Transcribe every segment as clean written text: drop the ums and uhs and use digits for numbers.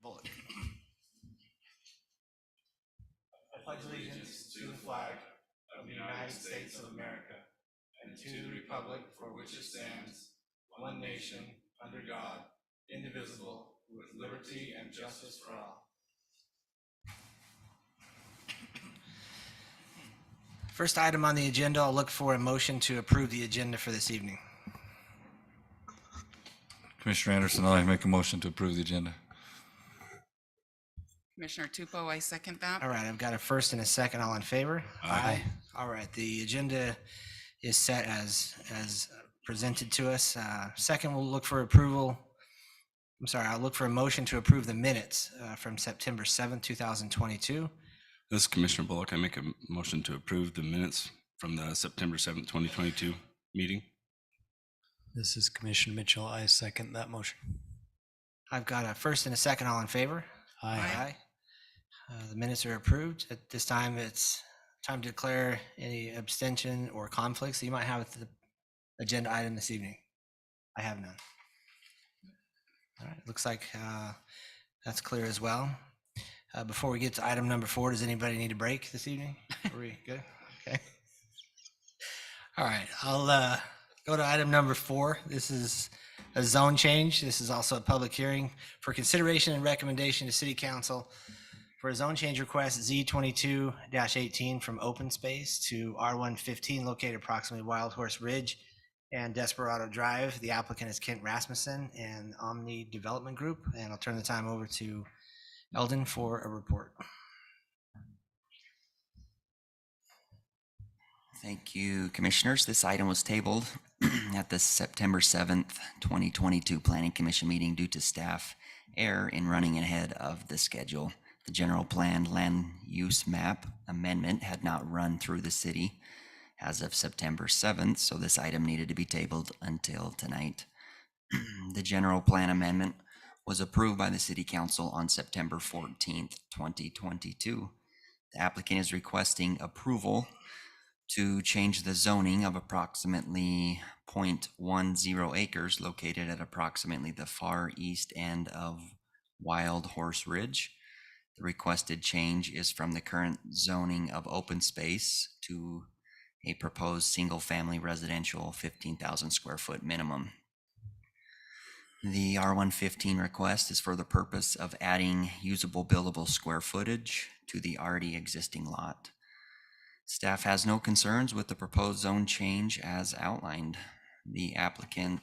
Bullock. I pledge allegiance to the flag of the United States of America and to the republic for which it stands, one nation, under God, indivisible, with liberty and justice for all. First item on the agenda, I'll look for a motion to approve the agenda for this evening. Commissioner Anderson, I make a motion to approve the agenda. Commissioner Tupou, I second that. All right, I've got a first and a second. All in favor? Aye. All right, the agenda is set as presented to us. Second, we'll look for approval. I'll look for a motion to approve the minutes from September 7th, 2022. This is Commissioner Bullock. I make a motion to approve the minutes from the September 7th, 2022 meeting. This is Commissioner Mitchell. I second that motion. I've got a first and a second. All in favor? Aye. The minutes are approved. At this time, it's time to declare any abstention or conflicts that you might have with the agenda item this evening. I have none. All right, looks like that's clear as well. Before we get to item number 4, does anybody need a break this evening? Are we good? Okay. All right, I'll go to item number 4. This is a zone change. This is also a public hearing for consideration and recommendation to City Council for a zone change request Z22-18 from open space to R115 located approximately Wild Horse Ridge and Desperado Drive. The applicant is Kent Rasmussen and Omni Development Group, and I'll turn the time over to Eldon for a report. Thank you, Commissioners. This item was tabled at the September 7th, 2022 Planning Commission meeting due to staff error in running ahead of the schedule. The general plan land use map amendment had not run through the city as of September 7th, so this item needed to be tabled until tonight. The general plan amendment was approved by the City Council on September 14th, 2022. The applicant is requesting approval to change the zoning of approximately 0.10 acres located at approximately the far east end of Wild Horse Ridge. The requested change is from the current zoning of open space to a proposed single-family residential 15,000 square foot minimum. The R115 request is for the purpose of adding usable buildable square footage to the already existing lot. Staff has no concerns with the proposed zone change as outlined. The application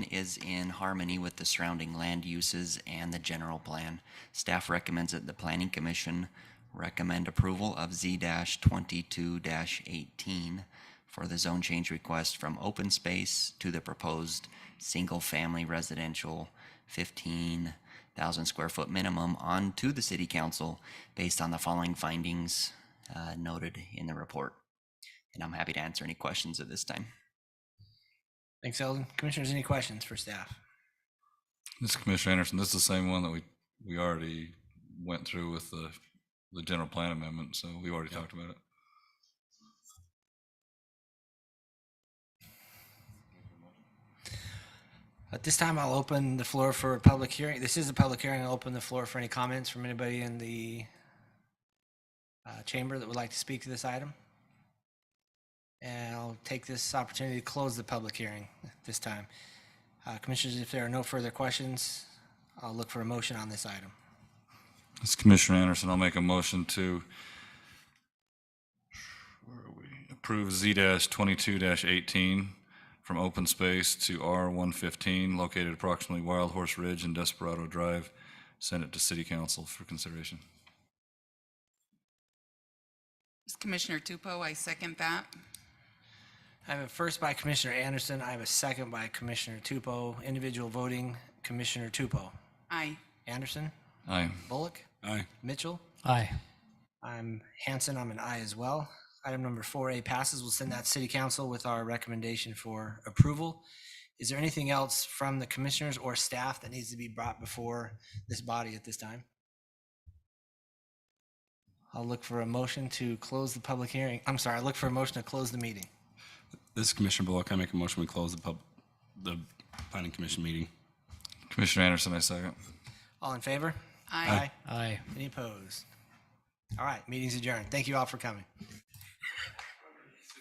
is in harmony with the surrounding land uses and the general plan. Staff recommends that the Planning Commission recommend approval of Z-22-18 for the zone change request from open space to the proposed single-family residential 15,000 square foot minimum on to the City Council based on the following findings noted in the report. And I'm happy to answer any questions at this time. Thanks, Eldon. Commissioners, any questions for staff? This is Commissioner Anderson. This is the same one that we already went through with the general plan amendment, so we already talked about it. At this time, I'll open the floor for a public hearing. This is a public hearing. I'll open the floor for any comments from anybody in the chamber that would like to speak to this item. And I'll take this opportunity to close the public hearing at this time. Commissioners, if there are no further questions, I'll look for a motion on this item. This is Commissioner Anderson. I'll make a motion to approve Z-22-18 from open space to R115 located approximately Wild Horse Ridge and Desperado Drive. Send it to City Council for consideration. This is Commissioner Tupou, I second that. I have a first by Commissioner Anderson. I have a second by Commissioner Tupou. Individual voting, Commissioner Tupou. Aye. Anderson? Aye. Bullock? Aye. Mitchell? Aye. I'm Hanson. I'm an aye as well. Item number 4A passes. We'll send that to City Council with our recommendation for approval. Is there anything else from the commissioners or staff that needs to be brought before this body at this time? I'll look for a motion to close the public hearing. I'm sorry, I'll look for a motion to close the meeting. This is Commissioner Bullock. I make a motion we close the Planning Commission meeting. Commissioner Anderson, I second. All in favor? Aye. Aye. Any opposed? All right, meeting's adjourned. Thank you all for coming.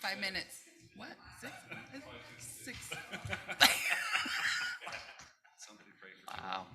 5 minutes. What? 6? 6. Wow.